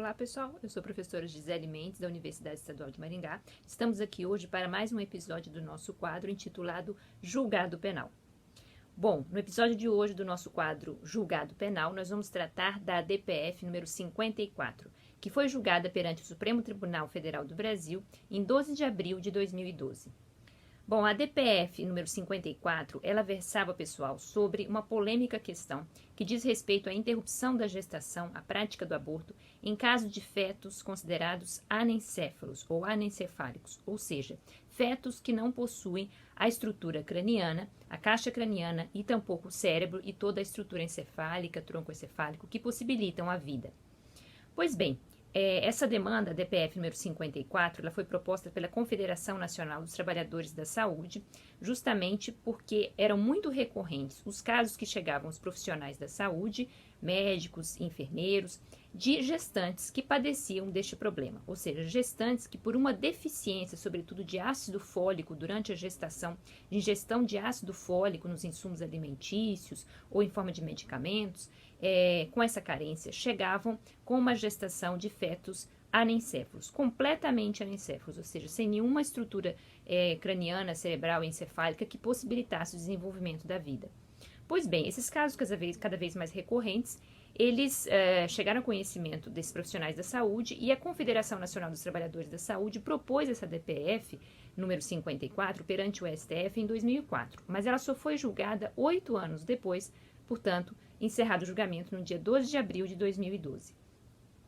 Olá pessoal, eu sou a professora Gisele Mendes da Universidade Estadual de Maringá. Estamos aqui hoje para mais um episódio do nosso quadro intitulado Julgado Penal. Bom, no episódio de hoje do nosso quadro Julgado Penal, nós vamos tratar da DPF número 54, que foi julgada perante o Supremo Tribunal Federal do Brasil em 12 de abril de 2012. Bom, a DPF número 54, ela versava, pessoal, sobre uma polêmica questão que diz respeito à interrupção da gestação, à prática do aborto, em caso de fetos considerados anencéfalos ou anencefálicos, ou seja, fetos que não possuem a estrutura craniana, a caixa craniana e tampouco o cérebro e toda a estrutura encefálica, tronco encefálico, que possibilitam a vida. Pois bem, essa demanda, a DPF número 54, ela foi proposta pela Confederação Nacional dos Trabalhadores da Saúde, justamente porque eram muito recorrentes os casos que chegavam aos profissionais da saúde, médicos, enfermeiros, de gestantes que padeciam deste problema, ou seja, gestantes que por uma deficiência, sobretudo de ácido fólico durante a gestação, de ingestão de ácido fólico nos insumos alimentícios ou em forma de medicamentos, com essa carência, chegavam com uma gestação de fetos anencéfalos, completamente anencéfalos, ou seja, sem nenhuma estrutura craniana, cerebral e encefálica que possibilitasse o desenvolvimento da vida. Pois bem, esses casos cada vez mais recorrentes, eles chegaram ao conhecimento desses profissionais da saúde e a Confederação Nacional dos Trabalhadores da Saúde propôs essa DPF número 54 perante o STF em 2004, mas ela só foi julgada 8 anos depois, portanto, encerrado o julgamento no dia 12 de abril de 2012.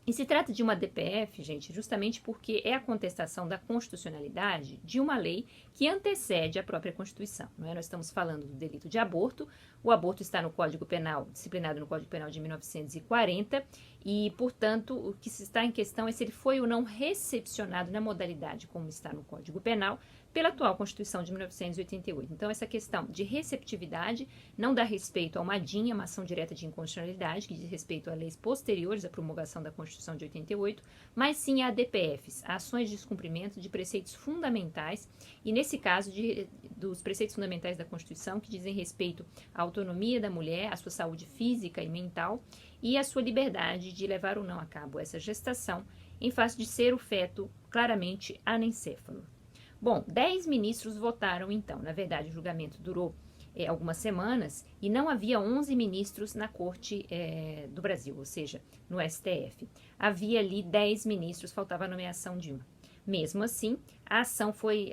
E se trata de uma DPF, gente, justamente porque é a contestação da constitucionalidade de uma lei que antecede a própria Constituição. Não é? Nós estamos falando do delito de aborto. O aborto está no Código Penal, disciplinado no Código Penal de 1940, e, portanto, o que se está em questão é se ele foi ou não recepcionado na modalidade como está no Código Penal pela atual Constituição de 1988. Então, essa questão de receptividade não dá respeito a uma DIN, uma ação direta de inconstitucionalidade, que diz respeito a leis posteriores à promulgação da Constituição de 88, mas sim a ADPFs, a ações de descumprimento de preceitos fundamentais, e nesse caso dos preceitos fundamentais da Constituição, que dizem respeito à autonomia da mulher, à sua saúde física e mental, e à sua liberdade de levar ou não a cabo essa gestação, em face de ser o feto claramente anencéfalo. Bom, 10 ministros votaram então. Na verdade, o julgamento durou algumas semanas e não havia 11 ministros na Corte do Brasil, ou seja, no STF. Havia ali 10 ministros, faltava a nomeação de um. Mesmo assim, a ação foi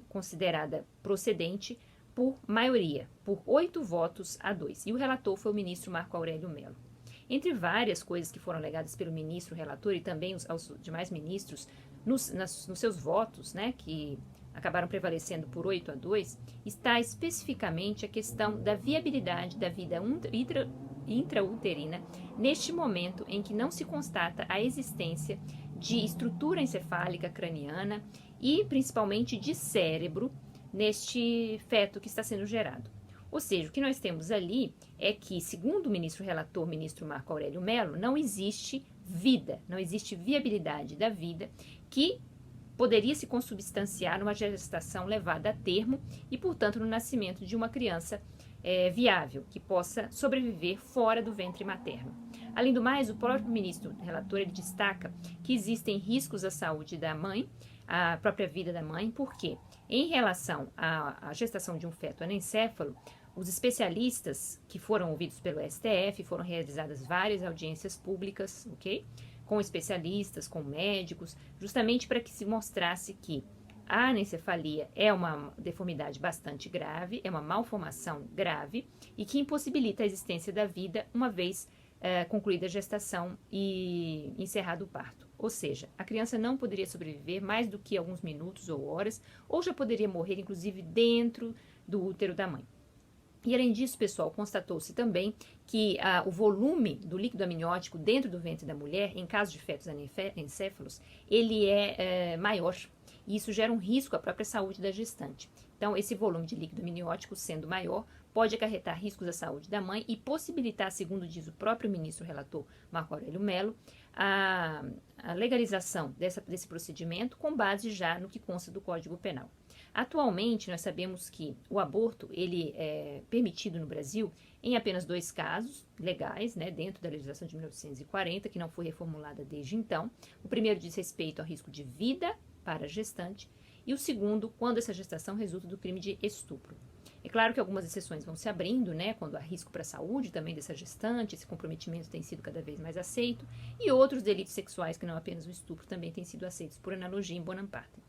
considerada procedente por maioria, por 8 votos a 2. E o relator foi o ministro Marco Aurélio Mello. Entre várias coisas que foram alegadas pelo ministro relator e também aos demais ministros, nos seus votos, né, que acabaram prevalecendo por 8 a 2, está especificamente a questão da viabilidade da vida intrauterina neste momento em que não se constata a existência de estrutura encefálica craniana e principalmente de cérebro neste feto que está sendo gerado. Ou seja, o que nós temos ali é que, segundo o ministro relator, ministro Marco Aurélio Mello, não existe vida, não existe viabilidade da vida que poderia se consubstanciar numa gestação levada a termo e, portanto, no nascimento de uma criança viável, que possa sobreviver fora do ventre materno. Além do mais, o próprio ministro relator ele destaca que existem riscos à saúde da mãe, à própria vida da mãe, porque, em relação à gestação de um feto anencéfalo, os especialistas que foram ouvidos pelo STF, foram realizadas várias audiências públicas, ok? Com especialistas, com médicos, justamente para que se mostrasse que a anencefalia é uma deformidade bastante grave, é uma malformação grave e que impossibilita a existência da vida uma vez concluída a gestação e encerrado o parto. Ou seja, a criança não poderia sobreviver mais do que alguns minutos ou horas, ou já poderia morrer, inclusive, dentro do útero da mãe. E além disso, pessoal, constatou-se também que o volume do líquido amniótico dentro do ventre da mulher, em caso de fetos anencéfalos, ele é maior. E isso gera um risco à própria saúde da gestante. Então, esse volume de líquido amniótico sendo maior, pode acarretar riscos à saúde da mãe e possibilitar, segundo diz o próprio ministro relator Marco Aurélio Mello, a legalização desse procedimento com base já no que consta do Código Penal. Atualmente, nós sabemos que o aborto ele é permitido no Brasil em apenas 2 casos legais, né, dentro da legislação de 1940, que não foi reformulada desde então. O primeiro diz respeito ao risco de vida para a gestante e o segundo, quando essa gestação resulta do crime de estupro. É claro que algumas exceções vão se abrindo, né, quando há risco para a saúde também dessa gestante, esse comprometimento tem sido cada vez mais aceito, e outros delitos sexuais, que não apenas o estupro, também têm sido aceitos por analogia em bonam partem.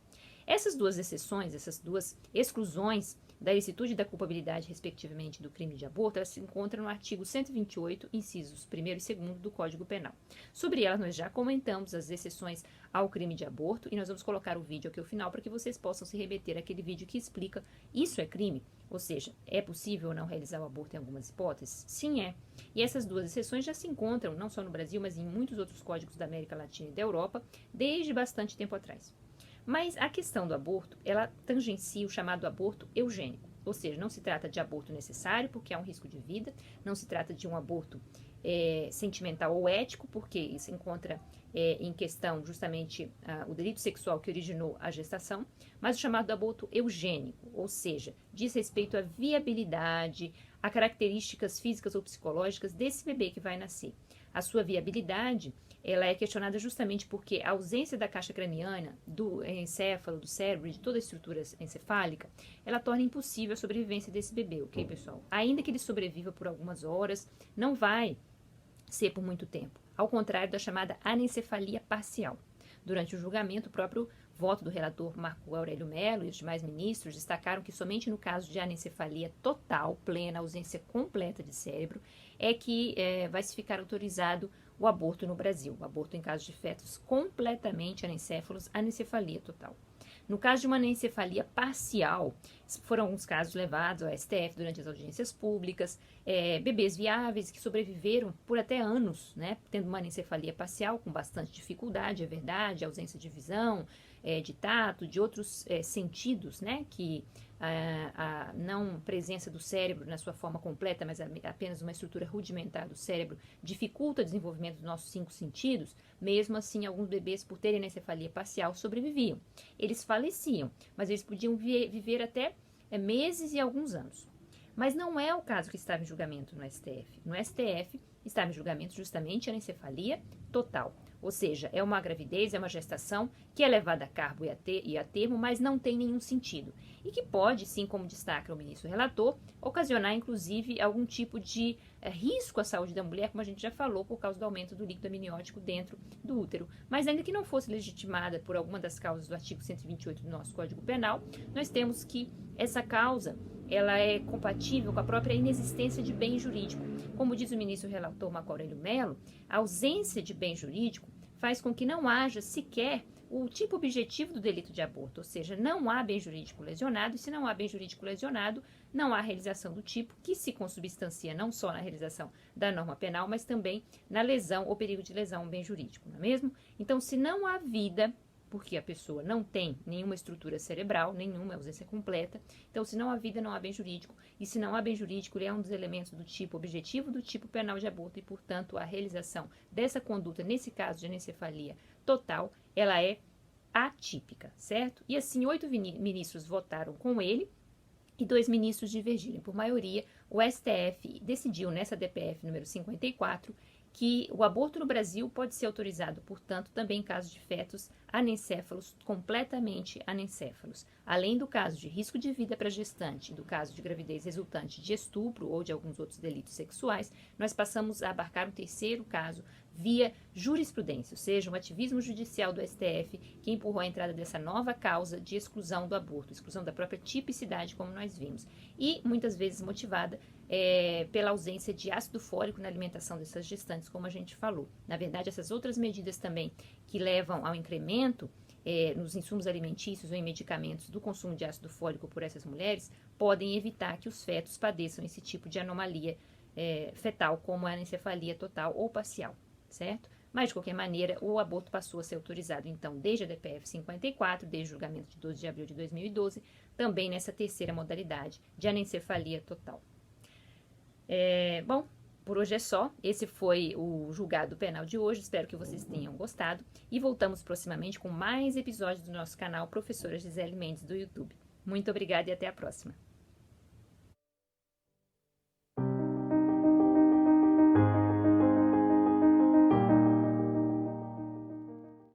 Essas 2 exceções, essas 2 exclusões da ilicitude e da culpabilidade, respectivamente, do crime de aborto, elas se encontram no artigo 128, incisos 1º e 2º do Código Penal. Sobre elas, nós já comentamos as exceções ao crime de aborto e nós vamos colocar o vídeo aqui ao final para que vocês possam se remeter àquele vídeo que explica isso é crime, ou seja, é possível ou não realizar o aborto em algumas hipóteses? Sim, é. E essas 2 exceções já se encontram, não só no Brasil, mas em muitos outros códigos da América Latina e da Europa, desde bastante tempo atrás. Mas a questão do aborto, ela tangencia o chamado aborto eugênico, ou seja, não se trata de aborto necessário, porque há um risco de vida, não se trata de um aborto sentimental ou ético, porque isso encontra em questão justamente o delito sexual que originou a gestação, mas o chamado aborto eugênico, ou seja, diz respeito à viabilidade, a características físicas ou psicológicas desse bebê que vai nascer. A sua viabilidade ela é questionada justamente porque a ausência da caixa craniana, do encéfalo, do cérebro e de toda a estrutura encefálica, ela torna impossível a sobrevivência desse bebê, ok, pessoal? Ainda que ele sobreviva por algumas horas, não vai ser por muito tempo, ao contrário da chamada anencefalia parcial. Durante o julgamento, o próprio voto do relator Marco Aurélio Mello e os demais ministros destacaram que somente no caso de anencefalia total, plena, ausência completa de cérebro, é que vai se ficar autorizado o aborto no Brasil. O aborto em caso de fetos completamente anencéfalos, anencefalia total. No caso de uma anencefalia parcial, foram alguns casos levados ao STF durante as audiências públicas, bebês viáveis que sobreviveram por até anos, né, tendo uma anencefalia parcial com bastante dificuldade, é verdade, ausência de visão, de tato, de outros sentidos, né, que a não presença do cérebro na sua forma completa, mas apenas uma estrutura rudimentar do cérebro, dificulta o desenvolvimento dos nossos 5 sentidos. Mesmo assim, alguns bebês, por terem anencefalia parcial, sobreviviam. Eles faleciam, mas eles podiam viver até meses e alguns anos. Mas não é o caso que estava em julgamento no STF. No STF, estava em julgamento justamente a anencefalia total. Ou seja, é uma gravidez, é uma gestação que é levada a cabo e a termo, mas não tem nenhum sentido. E que pode, sim, como destaca o ministro relator, ocasionar, inclusive, algum tipo de risco à saúde da mulher, como a gente já falou, por causa do aumento do líquido amniótico dentro do útero. Mas ainda que não fosse legitimada por alguma das causas do artigo 128 do nosso Código Penal, nós temos que essa causa ela é compatível com a própria inexistência de bem jurídico. Como diz o ministro relator Marco Aurélio Mello, a ausência de bem jurídico faz com que não haja sequer o tipo objetivo do delito de aborto, ou seja, não há bem jurídico lesionado, e se não há bem jurídico lesionado, não há realização do tipo, que se consubstancia não só na realização da norma penal, mas também na lesão ou perigo de lesão ao bem jurídico, não é mesmo? Então, se não há vida, porque a pessoa não tem nenhuma estrutura cerebral, nenhuma ausência completa, então se não há vida, não há bem jurídico, e se não há bem jurídico, ele é um dos elementos do tipo objetivo do tipo penal de aborto, e portanto a realização dessa conduta, nesse caso de anencefalia total, ela é atípica, certo? E assim, 8 ministros votaram com ele, e 2 ministros divergiram. Por maioria, o STF decidiu nessa DPF número 54 que o aborto no Brasil pode ser autorizado, portanto, também em caso de fetos anencéfalos, completamente anencéfalos. Além do caso de risco de vida para a gestante, do caso de gravidez resultante de estupro ou de alguns outros delitos sexuais, nós passamos a abarcar um terceiro caso via jurisprudência, ou seja, um ativismo judicial do STF que empurrou a entrada dessa nova causa de exclusão do aborto, exclusão da própria tipicidade, como nós vimos, e muitas vezes motivada pela ausência de ácido fólico na alimentação dessas gestantes, como a gente falou. Na verdade, essas outras medidas também que levam ao incremento nos insumos alimentícios ou em medicamentos do consumo de ácido fólico por essas mulheres podem evitar que os fetos padeçam esse tipo de anomalia fetal, como a anencefalia total ou parcial, certo? Mas, de qualquer maneira, o aborto passou a ser autorizado, então, desde a DPF 54, desde o julgamento de 12 de abril de 2012, também nessa terceira modalidade de anencefalia total. Bom, por hoje é só. Esse foi o julgado penal de hoje. Espero que vocês tenham gostado. E voltamos proximamente com mais episódios do nosso canal Professora Gisele Mendes do YouTube. Muito obrigada e até a próxima.